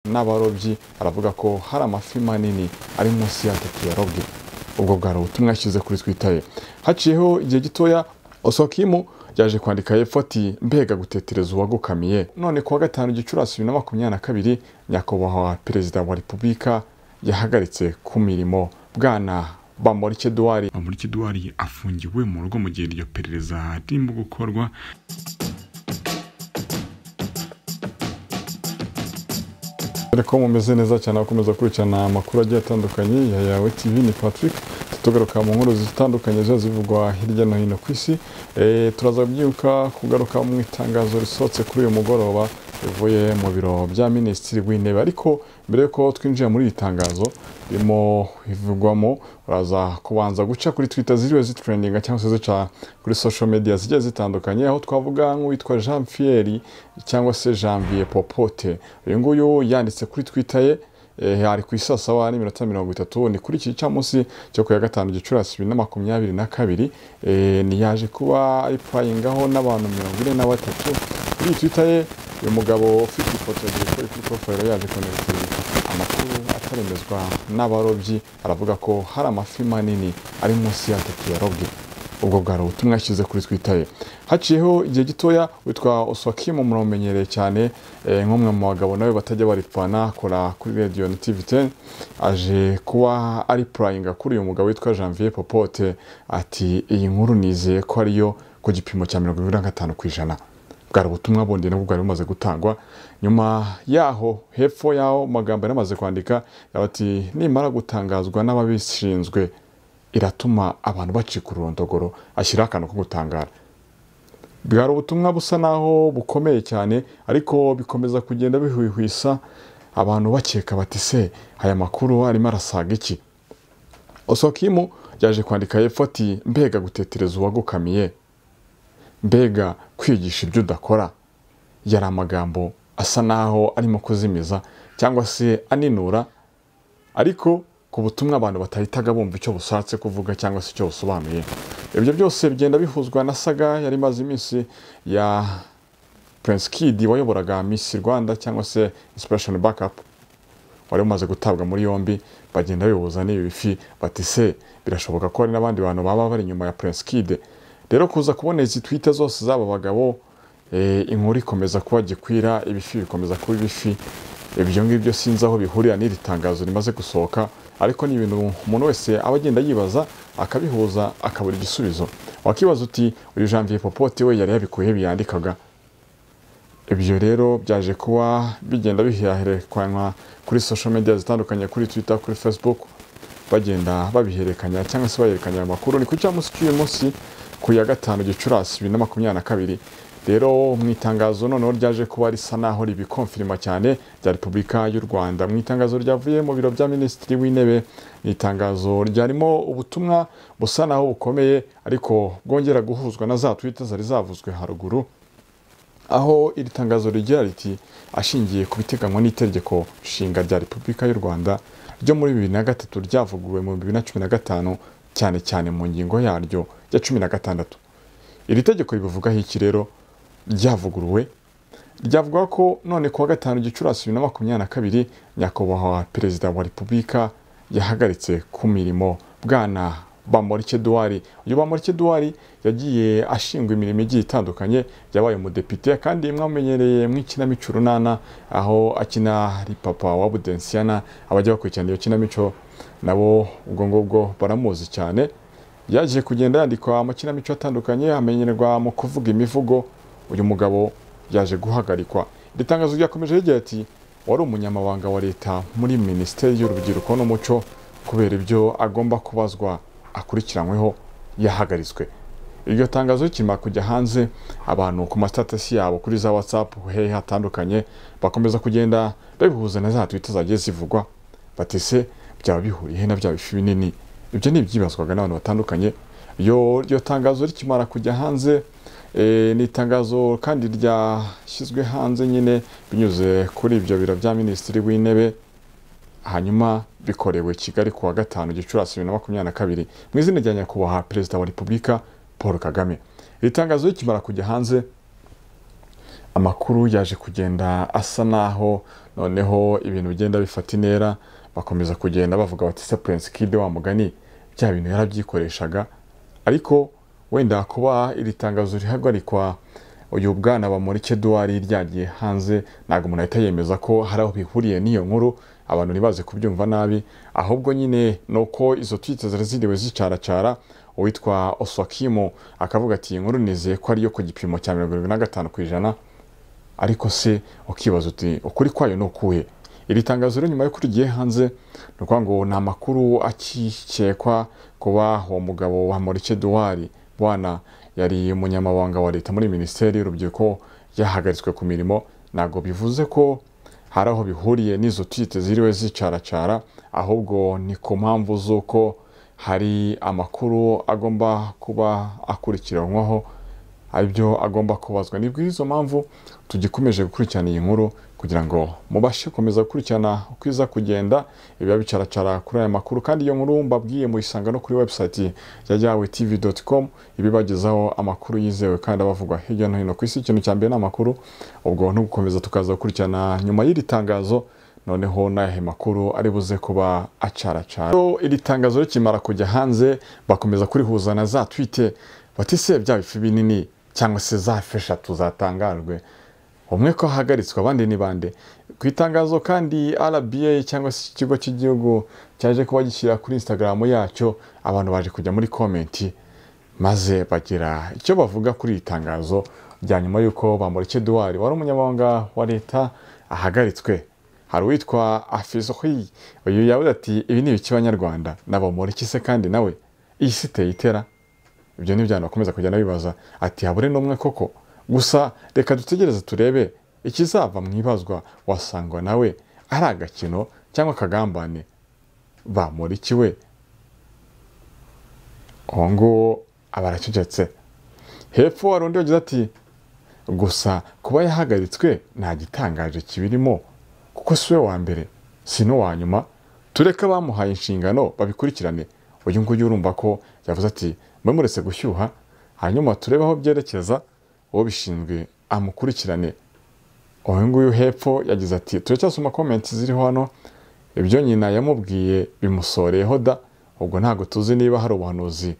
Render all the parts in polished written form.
n'abarobyi aravuga ko hari amafi manini ari munsi y'atatu yarobwe. Ubwo bwari ubutumwa yashyize kuri Twitter ye. Haciyeho igihe gitoya Osokimu yaje kwandika hepfo ati mbega gutetereza uwagukamiye. None kuwa gatanu Gicurasi 2022 nyakubahwa perezida wa Repubulika yahagaritse ku mirimo Bwana Bamporiki Edourd. Bamporiki Edourd afungiwe mu rugo mu gihe iryo perereza ririmo gukorwa. Ko mumeze neza cyane akomeza kurikirana amakuru agiye atandukanye ya Yawe TV. Ni Patrick, tugaruka mu nkuru zitandukanye zivugwa hirya no hino ku isi. Turaza byuka kugaruka mu itangazo risohotse kuri uyu mugoroba rivuye mu biro bya Minisitiri w'Intebe. Ariko mbere yuko twinjira muri iri tangazo ririmo ivugwamo, uraza kubanza guca kuri Twitter ziriwe zitrendinga cyangwa se zica kuri social media zigiye zitandukanye, aho twavuga nk'uwitwa Jean Pierre cyangwa se Janvier Popote. Uyu nguyu yanditse kuri Twitter ye hari ku isasawa n'iminota 30 ni kuri iki cyamunsi cyo ku ya gatanu Gicurasi 2022. Ni yaje kuba ayipayingaho n'abantu 43 kuri Twitter ye. Uyu mugabo ufite ifoto kuri profile yaje konekita amakuru ataremezwa n'abarobyi aravuga ko hari amafi manini ari munsi y'atatu yarobwe. Ubwo bwari ubutumwa yashyize kuri Twitter ye. Haciyeho igihe gitoya witwa Osokimu muramenyereye cyane nk'umwe mu bagabo nawe batajya baripfana akora kuri radio na TV10, aje kuba ari playinga kuri uyu mugabo witwa Janvier Popote ati iyi nkuru nizeye ko ariyo ku gipimo cya 25%. Bwari ubutumwa bundi nabwo bwari bumaze gutangwa. Nyuma yaho hepfo yaho magambo yaramaze kwandika ati nimara gutangazwa n'ababishinzwe iratuma abantu bacika urondogoro, ashyira akantu ko gutangara. Bwari ubutumwa busa naho bukomeye cyane, ariko bikomeza kugenda bihwihwisa abantu bakeka bati se aya makuru arimo arasaga iki. Osokimu yaje kwandika hepfo ati mbega gutetereza uwagukamiye, mbega kwigisha ibyo udakora. Yari amagambo asa naho arimo kuzimiza cyangwa se aninura, ariko ku butumwa abantu batahitaga bumva icyo busatse kuvuga cyangwa se icyo busobanuye. Ibyo byose bigenda bihuzwa na saga yari maze iminsi ya Prince Kid wayoboraga Miss Rwanda cyangwa se Inspiration Backup, wari umaze gutabwa muri yombi. Bagenda bihuza n'ibifi bati se birashoboka ko hari n'abandi bantu baba bari nyuma ya Prince Kid. Rero kuza kubona izi Twitter zose z'aba bagabo, inkuru ikomeza kuba gikwira, ibifi bikomeza kuba ibifi. Ibyo ngibyo sinzi aho bihurira n'iri tangazo rimaze gusohoka, ariko ni ibintu umuntu wese abagenda yibaza akabihuza akabura igisubizo. Wakibaza uti uyu Janvier Popote we yari yabikuye biyandikaga. Ibyo rero byaje kuba bigenda biherekanwa kuri social media zitandukanye, kuri Twitter, kuri Facebook, bagenda babiherekanya cyangwa se bayerekanya amakuru. Ni ku cyamunsi cy'uyu munsi ku ya gatanu Gicurasi 2022. Rero mu itangazo noneho ryaje kuba risa naho ribikonfirma cyane rya Repubulika y'u Rwanda. Mu itangazo ryavuye mu biro bya Minisitiri w'Intebe, ni itangazo ryarimo ubutumwa busa naho bukomeye, ariko bwongera guhuzwa na za Twitter zari zavuzwe haruguru, aho iri tangazo rigira riti ashingiye ku biteganywa n'itegeko nshinga rya Repubulika y'u Rwanda ryo muri 2003 ryavuguruwe mu 2015 cyane cyane mu ngingo yaryo ya 16. Iri tegeko rivuga iki rero ryavuguruwe? Ryavuga ko none kuwa gatanu Gicurasi 2022 nyakubahwa perezida wa Repubulika yahagaritse ku mirimo Bwana Bamporiki Edourd. Uyu Bamporiki Edourd yagiye ashingwa imirimo igiye itandukanye, yabaye umudepite kandi mwamenyereye mu ikinamico runana, aho akina ari papa wa Budensiana. Abajya bakurikirana iyo kinamico nabo ubwo ngubwo baramuzi cyane. Yaje kugenda yandikwa amakinamico atandukanye, amenyerwa mu kuvuga imivugo. Uyu mugabo yaje guhagarikwa. Itangazo ryakomeje rigira ati wari umunyamabanga wa leta muri Minisiteri y'Urubyiruko n'Umuco, kubera ibyo agomba kubazwa akurikiranyweho yahagaritswe. Iryo tangazo rikimara kujya hanze, abantu ku mastatasi yabo kuri za WhatsApp hehe hatandukanye bakomeza kugenda babihuza na za Twitter zagiye zivugwa bati se byaba bihuriye na bya bifi binini. Ibyo ni ibyibazwaga n'abantu batandukanye. Iryo tangazo rikimara kujya hanze, ni itangazo kandi ryashyizwe hanze nyine binyuze kuri ibyo biro bya Minisitiri w'Intebe, hanyuma bikorewe Kigali kuwa gatanu Gicurasi 2022 mu izina rya nyakubahwa perezida wa Repubulika Paul Kagame. Iri tangazo rikimara kujya hanze, amakuru yaje kugenda asa naho noneho ibintu bigenda bifata intera bakomeza kugenda bavuga bati se Prince Kid wa mugani bya bintu yarabyikoreshaga ariko wenda kuba iri tangazo rihagarikwa uyu bwana Bamporiki Edourd ryagiye hanze ntago umuntu ahita yemeza ko hari aho bihuriye n'iyo nkuru abantu ntibaze kubyumva nabi ahubwo nyine nuko izo tweets ziriwe zicaracara uwitwa Oswakimo akavuga ati inkuru nizeye ko ari yo ku gipimo cya 75% ariko se ukibaza uti ukuri kwayo no kuhe iri tangazo nyuma yo kurigiye hanze nuko ngo nta makuru akikekwa kuba uwo mugabo wa Bamporiki Edourd bwana yari umunyamabanga wa leta muri ministeri y'urubyiruko yahagaritswe ku mirimo nago bivuze ko hari aho bihuriye n'izo tweets ziriwe zicaracara ahubwo ni ku mpamvu z'uko hari amakuru agomba kuba akurikiranwaho aribyo agomba kubazwa nibwo izo mpamvu tugikomeje gukurikirana iyi nkuru kugira ngo mubashe komeza gukurikirana ukwiza kugenda ibiba bicaracara kuri aya makuru kandi iyo nkuru mbabwiye mu isanga no kuri website ya yawetv.com ibibagezaho amakuru yizewe kandi abavugwa hirya no hino ku isi ikintu cyambere n'amakuru ubwo no gukomeza tukaza gukurikirana nyuma y'iri tangazo noneho nahe makuru ari buze kuba acaracara iri tangazo rikimara kujya hanze bakomeza kurihuza na za tweet bati se bya bifi binini cyangwa se za fesha tuzatangajwe umwe ko hagaritswe abandi ni bande ku itangazo kandi RBA cyangwa se ikigo cy'igihugu cyaje kuba gishyira kuri Instagram yacyo abantu baje kujya muri comment maze bagira icyo bavuga kuri itangazo rya nyuma yuko Bamporiki Edourd wari umunyamabanga wa leta ahagaritswe hari witwa Afizoi uyu yavuze ati ibi ni ibiki Banyarwanda n'Abamporiki se kandi nawe iyi site itera ibyo ni byano bakomeza kujya nabibaza ati habure n'umwe koko gusa reka dutegereze turebe ikizava mwibazwa wasangwa nawe ari agakino cyangwa kagambane Bamporiki we ongo abaracecetse hepfo warundi wagize ati gusa kuba yahagaritswe nta gitangaje kibirimo kuko siwe wa mbere sino wa nyuma tureka bamuhaye inshingano babikurikirane uyu nguyu urumva ko yavuze ati muretse gushyuha hanyuma turebe aho byerekeza uwo bishinzwe amukurikirane uyu nguyu hepfo yagize ati turacyasoma comments ziriho hano ibyo nyina yamubwiye bimusoreyeho da ubwo ntago tuzi niba hari ubuhanuzi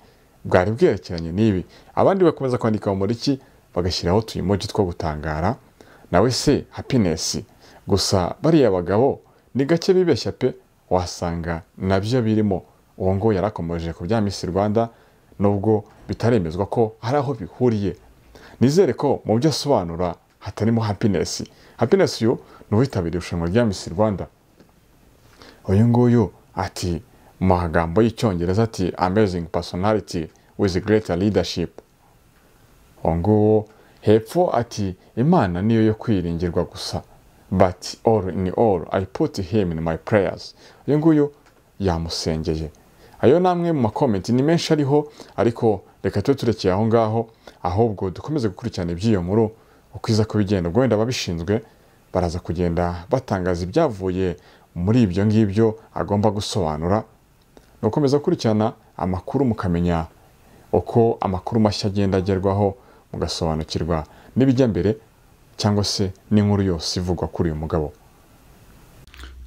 bwari bwerekeranye nibi abandi bakomeza kwandika Bamporiki bagashyiraho tuyimoji two gutangara nawe se happiness gusa bariya bagabo ni gake bibeshya pe wasanga nabyo birimo uwo ngo yarakomeje ku bya Miss Rwanda nubwo bitaremezwa ko hari aho bihuriye nizere ko mu byo asobanura hatarimo happiness yo nuwitabiriye irushanwa rya Miss Rwanda uyu nguyu ati mu magambo y'icyongereza ati amazing personality with great leadership ngo hepfo ati Imana niyo yo kwiringirwa gusa but all in all I put him in my prayers uyu nguyu yamusengeye ayo namwe mu comment ni menshi ariho ariko reka turekeye aho ngaho ahubwo dukomeze gukurikirana iby'iyo nkuru ukwiza kubigenda ubwo wenda babishinzwe baraza kugenda batangaza ibyavuye muri ibyo ngibyo agomba gusobanura nukomeza gukurikirana amakuru mukamenya uko amakuru mashya agenda agerwaho mugasobanukirwa n'ibijya mbere cyangwa se n'inkuru yose ivugwa kuri uyu mugabo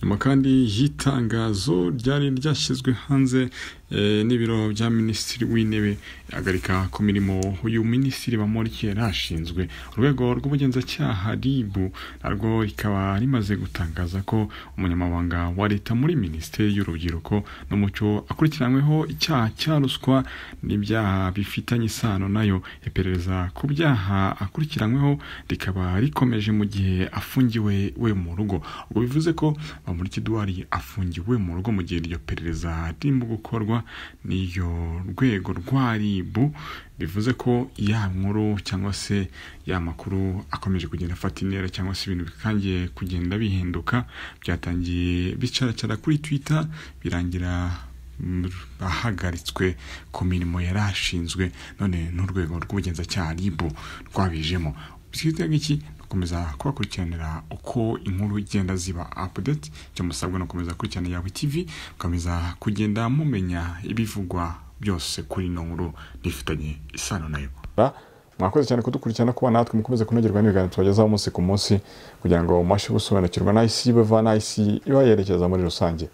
nyuma kandi yitangazo ryari ryashyizwe hanze n'ibiro bya Minisitiri w'Intebe agarika ku mirimo uyu Minisitiri Bamporiki yarashinzwe urwego rw'ubugenzacyaha RIB narwo rikaba rimaze gutangaza ko umunyamabanga wa leta muri Minisiteri y'urubyiruko n'umuco akurikiranyweho icyaha cya ruswa n'ibyaha bifitanye isano nayo iperereza ku byaha akurikiranyweho rikaba rikomeje mu gihe afungiwe mu rugo ubwo bivuze ko Bamporiki Edourd afungiwe mu rugo mu gihe iryo perereza ririmo gukorwa n'iyo rwego rwa RIB bivuze ko ya nkuru cyangwa se ya makuru akomeje kugenda afata intera cyangwa se ibintu bikangiye kugenda bihinduka byatangiye bicaracara kuri Twitter birangira ahagaritswe ku mirimo yarashinzwe none n'urwego rw'ubugenzacyaha RIB rwabijemo bisitega iki komeza kubakurikiranira uko inkuru igenda ziba update cyo musabwa no komeza kurikirana yawe TV komeza kugenda mumenya ibivugwa byose kuri no nkuru nifitanye isano nayo mwakoze cyane kudukurikirana kuba natwe mukomeze kunogerwa n'ibiganiro tubagezaho umunsi ku munsi kugira ngo mubashe gusobanukirwa n'isi bava n'isi iba yerekeza muri rusange.